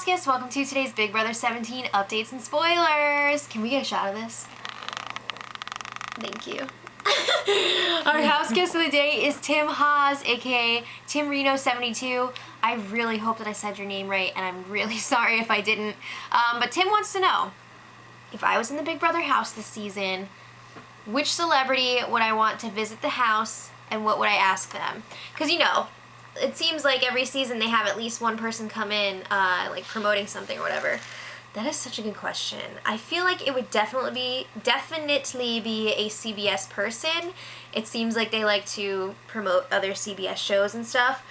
houseguests, welcome to today's Big Brother 17 updates and spoilers. Can we get a shot of this? Thank you. Our house guest of the day is Tim Haas, aka Tim Reno 72. I really hope that I said your name right, and I'm really sorry if I didn't. But Tim wants to know, if I was in the Big Brother house this season, which celebrity would I want to visit the house, and what would I ask them? Because, you know, it seems like every season they have at least one person come in, like promoting something or whatever. That is such a good question. I feel like it would definitely be a CBS person. It seems like they like to promote other CBS shows and stuff.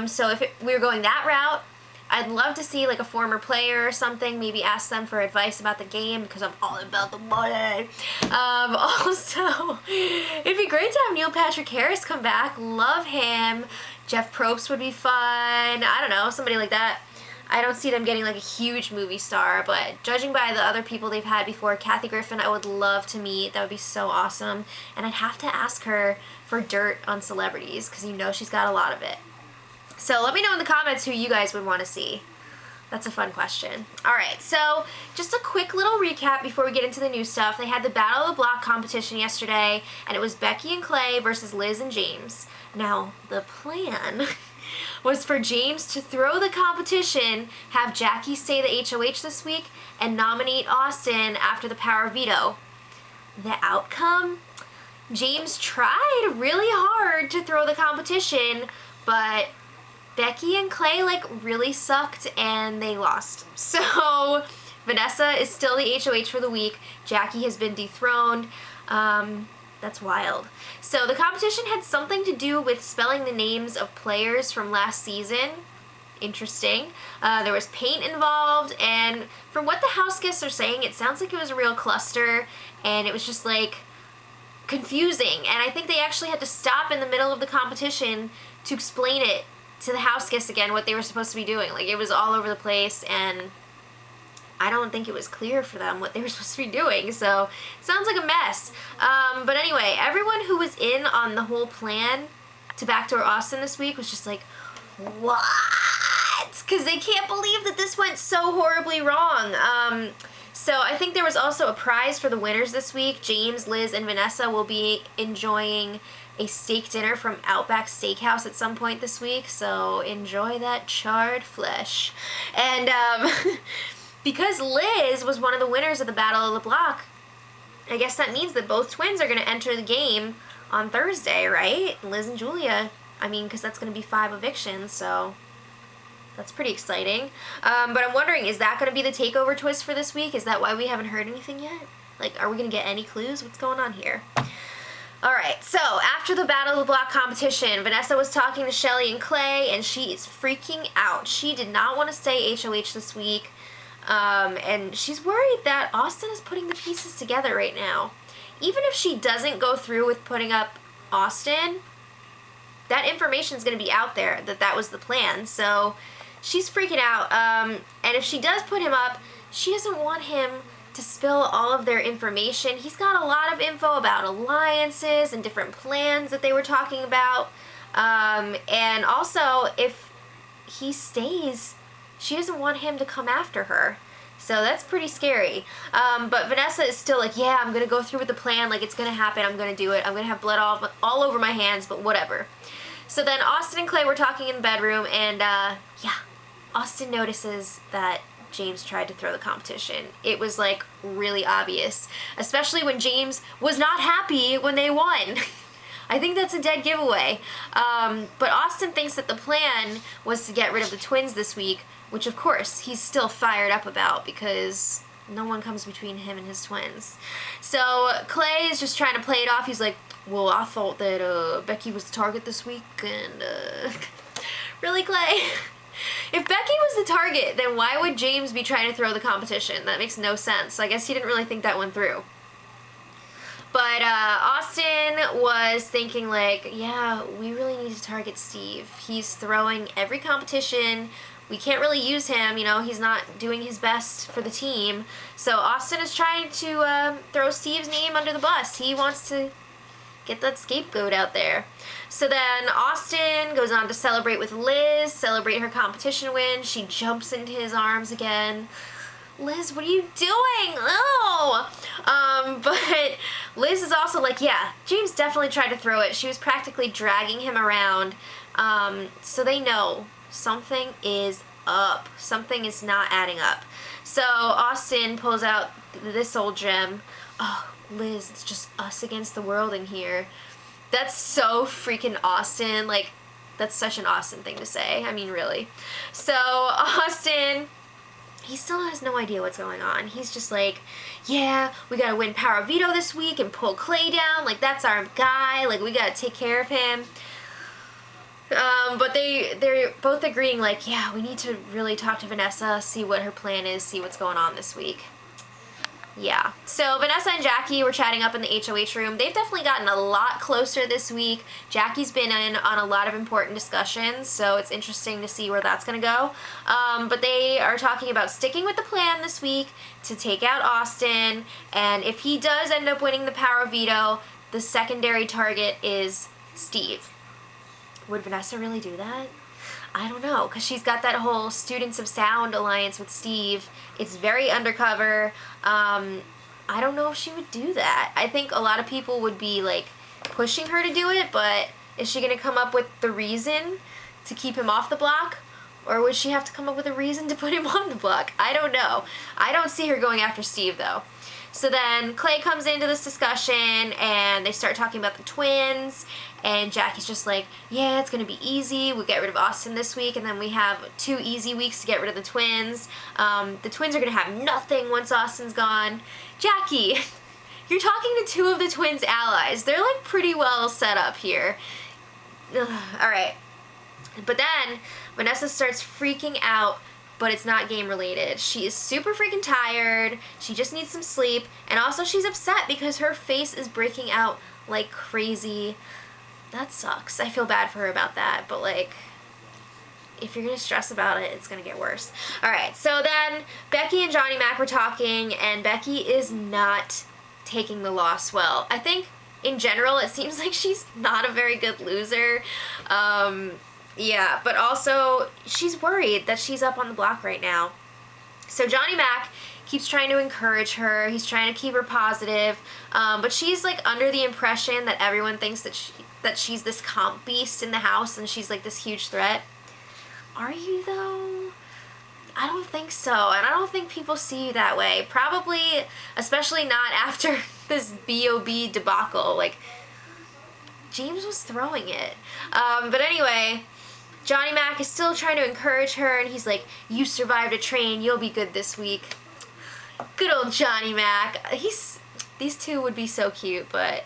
So if we were going that route, I'd love to see like a former player or something, maybe ask them for advice about the game because I'm all about the money. Also, it'd be great to have Neil Patrick Harris come back. Love him. Jeff Probst would be fun. I don't know, somebody like that. I don't see them getting like a huge movie star, but judging by the other people they've had before, Kathy Griffin I would love to meet. That would be so awesome. And I'd have to ask her for dirt on celebrities because you know she's got a lot of it. So let me know in the comments who you guys would want to see. That's a fun question. Alright, so just a quick little recap before we get into the new stuff. They had the Battle of the Block competition yesterday, and it was Becky and Clay versus Liz and James. Now, the plan was for James to throw the competition, have Jackie stay the HOH this week, and nominate Austin after the power veto. The outcome? James tried really hard to throw the competition, but Becky and Clay like really sucked and they lost. So Vanessa is still the HOH for the week. Jackie has been dethroned. That's wild. So the competition had something to do with spelling the names of players from last season. Interesting. There was paint involved, and from what the house guests are saying, it sounds like it was a real cluster, and it was just like confusing. And I think they actually had to stop in the middle of the competition to explain it to the house guests again, what they were supposed to be doing. Like, it was all over the place, and I don't think it was clear for them what they were supposed to be doing, so it sounds like a mess. But anyway, everyone who was in on the whole plan to backdoor Austin this week was just like, what? Because they can't believe that this went so horribly wrong. So I think there was also a prize for the winners this week. James, Liz, and Vanessa will be enjoying a steak dinner from Outback Steakhouse at some point this week, so enjoy that charred flesh. And because Liz was one of the winners of the Battle of the Block, I guess that means that both twins are going to enter the game on Thursday, right? Liz and Julia. I mean, because that's going to be 5 evictions, so that's pretty exciting. But I'm wondering, is that going to be the takeover twist for this week? Is that why we haven't heard anything yet? Like, are we going to get any clues? What's going on here? Alright, so after the Battle of the Block competition, Vanessa was talking to Shelly and Clay, and she is freaking out. She did not want to stay HOH this week, and she's worried that Austin is putting the pieces together right now. Even if she doesn't go through with putting up Austin, that information is going to be out there, that was the plan, so she's freaking out. And if she does put him up, she doesn't want him to spill all of their information. He's got a lot of info about alliances and different plans that they were talking about. And also, if he stays, she doesn't want him to come after her. So that's pretty scary. But Vanessa is still like, yeah, I'm going to go through with the plan. Like, it's going to happen. I'm going to do it. I'm going to have blood all over my hands, but whatever. So then Austin and Clay were talking in the bedroom, and yeah, Austin notices that James tried to throw the competition. It was like really obvious, especially when James was not happy when they won. I think that's a dead giveaway. But Austin thinks that the plan was to get rid of the twins this week, which of course he's still fired up about because no one comes between him and his twins. So Clay is just trying to play it off. He's like, well, I thought that Becky was the target this week, and really, Clay? If Becky was the target, then why would James be trying to throw the competition? That makes no sense. I guess he didn't really think that one through. But Austin was thinking like, yeah, we really need to target Steve. He's throwing every competition. We can't really use him, you know, he's not doing his best for the team. So Austin is trying to throw Steve's name under the bus. He wants to Get that scapegoat out there. So then Austin goes on to celebrate with Liz, celebrate her competition win. She jumps into his arms again. Liz, what are you doing? Oh! But Liz is also like, yeah, James definitely tried to throw it. She was practically dragging him around. So they know something is up. Something is not adding up. So Austin pulls out this old gem. Oh, Liz, it's just us against the world in here. That's so freaking Austin. Like, that's such an Austin thing to say. I mean, really. So Austin, he still has no idea what's going on. He's just like, yeah, we gotta win Power of Veto this week and pull Clay down. Like, that's our guy. Like, we gotta take care of him. But they're both agreeing, like, yeah, we need to really talk to Vanessa, see what her plan is, see what's going on this week. Yeah. So Vanessa and Jackie were chatting up in the HOH room. They've definitely gotten a lot closer this week. Jackie's been in on a lot of important discussions, so it's interesting to see where that's going to go. But they are talking about sticking with the plan this week to take out Austin, and if he does end up winning the Power of Veto, the secondary target is Steve. Would Vanessa really do that? I don't know, because she's got that whole Students of Sound alliance with Steve. It's very undercover. I don't know if she would do that. I think a lot of people would be, like, pushing her to do it, but is she going to come up with the reason to keep him off the block? Or would she have to come up with a reason to put him on the block? I don't know. I don't see her going after Steve, though. So then Clay comes into this discussion, and they start talking about the twins, and Jackie's just like, yeah, it's going to be easy. We'll get rid of Austin this week, and then we have 2 easy weeks to get rid of the twins. The twins are going to have nothing once Austin's gone. Jackie, you're talking to 2 of the twins' allies. They're, like, pretty well set up here. Ugh, all right. But then Vanessa starts freaking out, but it's not game related. She is super freaking tired. She just needs some sleep. And also she's upset because her face is breaking out like crazy. That sucks. I feel bad for her about that. But, like, if you're going to stress about it, it's going to get worse. All right. So then Becky and Johnny Mac were talking, and Becky is not taking the loss well. I think in general it seems like she's not a very good loser. Yeah, but also she's worried that she's up on the block right now. So Johnny Mac keeps trying to encourage her. He's trying to keep her positive. But she's, like, under the impression that everyone thinks that she's this comp beast in the house and she's, like, this huge threat. Are you, though? I don't think so. And I don't think people see you that way. Probably, especially not after this B.O.B. debacle. Like, James was throwing it. But anyway, Johnny Mac is still trying to encourage her, and he's like, you survived a train, you'll be good this week. Good old Johnny Mac. These 2 would be so cute, but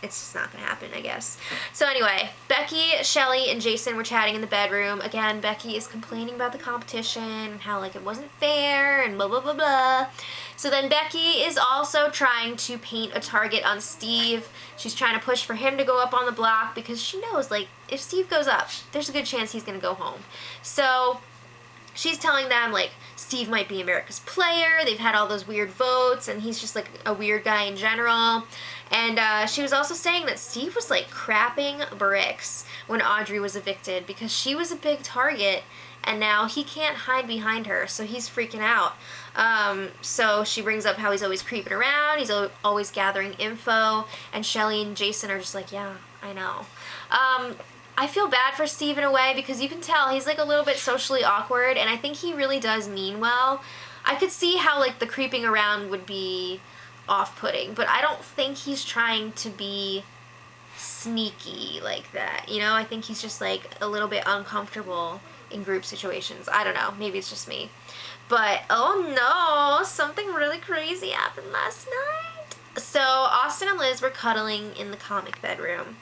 it's just not gonna happen, I guess. So anyway, Becky, Shelly, and Jason were chatting in the bedroom. Again, Becky is complaining about the competition and how, like, it wasn't fair and blah, blah, blah, blah. So then Becky is also trying to paint a target on Steve. She's trying to push for him to go up on the block because she knows, like, if Steve goes up, there's a good chance he's gonna go home. So she's telling them, like, Steve might be America's player. They've had all those weird votes, and he's just, like, a weird guy in general. And she was also saying that Steve was, like, crapping bricks when Audrey was evicted because she was a big target, and now he can't hide behind her, so he's freaking out. So she brings up how he's always creeping around, he's always gathering info, and Shelly and Jason are just like, yeah, I know. I feel bad for Steve in a way because you can tell he's, like, a little bit socially awkward, and I think he really does mean well. I could see how, like, the creeping around would be off-putting, but I don't think he's trying to be sneaky like that, you know? I think he's just, like, a little bit uncomfortable in group situations. I don't know. Maybe it's just me. But, oh no, something really crazy happened last night. So Austin and Liz were cuddling in the comic bedroom,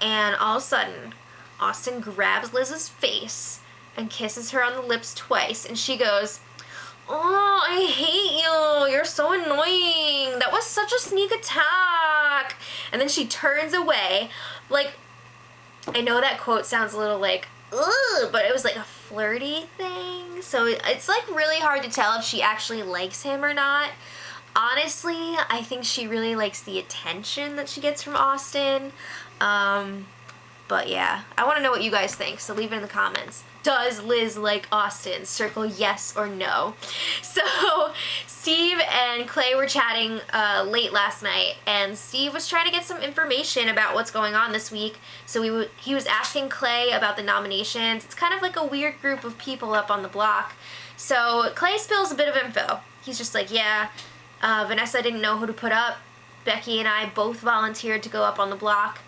and all of a sudden, Austin grabs Liz's face and kisses her on the lips twice, and she goes, oh, I hate you. You're so annoying. That was such a sneak attack. And then she turns away. Like, I know that quote sounds a little like, ugh, but it was like a flirty thing. So it's, like, really hard to tell if she actually likes him or not. Honestly, I think she really likes the attention that she gets from Austin. But yeah, I want to know what you guys think, so leave it in the comments. Does Liz like Austin? Circle yes or no. So Steve and Clay were chatting late last night, and Steve was trying to get some information about what's going on this week. So he was asking Clay about the nominations. It's kind of like a weird group of people up on the block. So Clay spills a bit of info. He's just like, yeah, Vanessa didn't know who to put up. Becky and I both volunteered to go up on the block.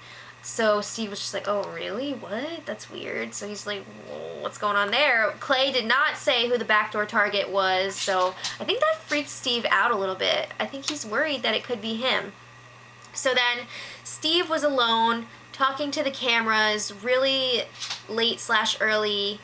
So Steve was just like, oh, really? What? That's weird. So he's like, well, what's going on there? Clay did not say who the backdoor target was, so I think that freaked Steve out a little bit. I think he's worried that it could be him. So then Steve was alone, talking to the cameras really late/early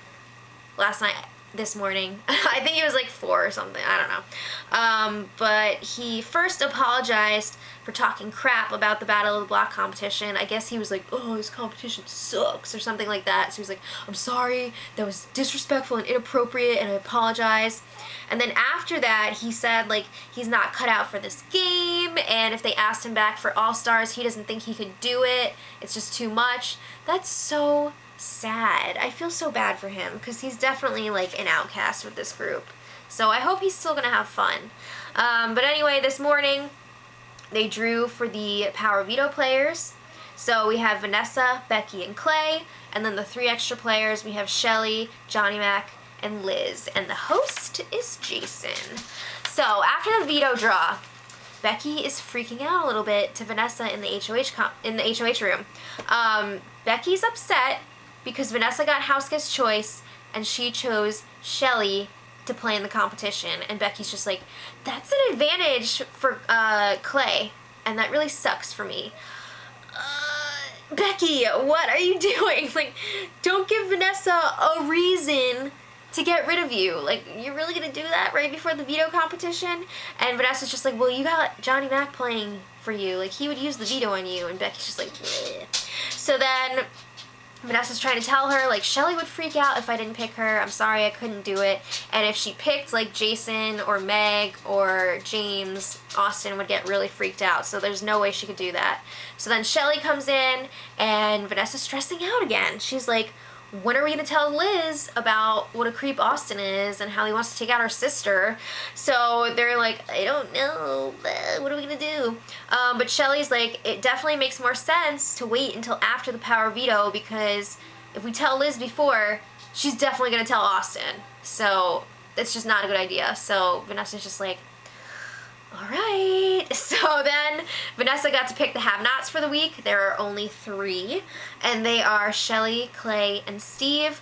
last night, this morning. I think it was like 4 or something. I don't know. But he first apologized for talking crap about the Battle of the Block competition. I guess he was like, oh, this competition sucks or something like that. So he was like, I'm sorry, that was disrespectful and inappropriate, and I apologize. And then after that, he said like he's not cut out for this game, and if they asked him back for All-Stars, he doesn't think he could do it. It's just too much. That's so sad. I feel so bad for him because he's definitely like an outcast with this group. So I hope he's still gonna have fun. But anyway, this morning they drew for the Power Veto players. So we have Vanessa, Becky, and Clay, and then the 3 extra players we have Shelly, Johnny Mac, and Liz, and the host is Jason. So after the veto draw, Becky is freaking out a little bit to Vanessa in the HOH room. Becky's upset because Vanessa got houseguest choice and she chose Shelly to play in the competition, and Becky's just like, that's an advantage for Clay, and that really sucks for me. Becky, what are you doing? Like, don't give Vanessa a reason to get rid of you. Like, you're really gonna do that right before the veto competition? And Vanessa's just like, well, you got Johnny Mac playing for you. Like, he would use the veto on you. And Becky's just like, bleh. So then Vanessa's trying to tell her, like, Shelly would freak out if I didn't pick her. I'm sorry, I couldn't do it. And if she picked, like, Jason or Meg or James, Austin would get really freaked out. So there's no way she could do that. So then Shelly comes in, and Vanessa's stressing out again. She's like, when are we going to tell Liz about what a creep Austin is and how he wants to take out our sister? So they're like, I don't know, what are we going to do? But Shelly's like, it definitely makes more sense to wait until after the power veto, because if we tell Liz before, she's definitely going to tell Austin. So it's just not a good idea. So Vanessa's just like, all right. So then Vanessa got to pick the have-nots for the week. There are only 3, and they are Shelly, Clay, and Steve.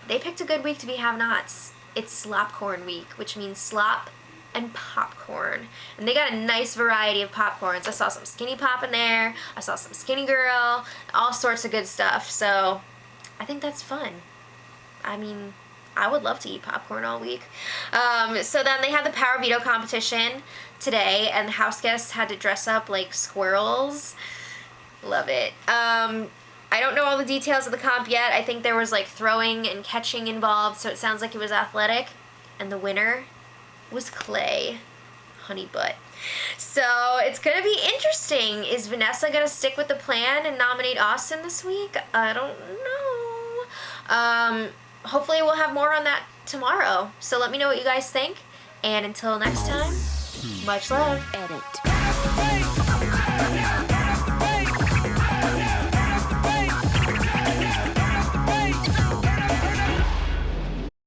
They picked a good week to be have-nots. It's slopcorn week, which means slop and popcorn. And they got a nice variety of popcorns. I saw some Skinny Pop in there. I saw some Skinny Girl. All sorts of good stuff. So I think that's fun. I mean, I would love to eat popcorn all week. So then they had the Power Veto competition today, and the house guests had to dress up like squirrels. Love it. I don't know all the details of the comp yet. I think there was like throwing and catching involved, so it sounds like it was athletic. And the winner was Clay. Honey butt. So it's gonna be interesting. Is Vanessa gonna stick with the plan and nominate Austin this week? I don't know. Hopefully we'll have more on that tomorrow. So let me know what you guys think. And until next time, much love.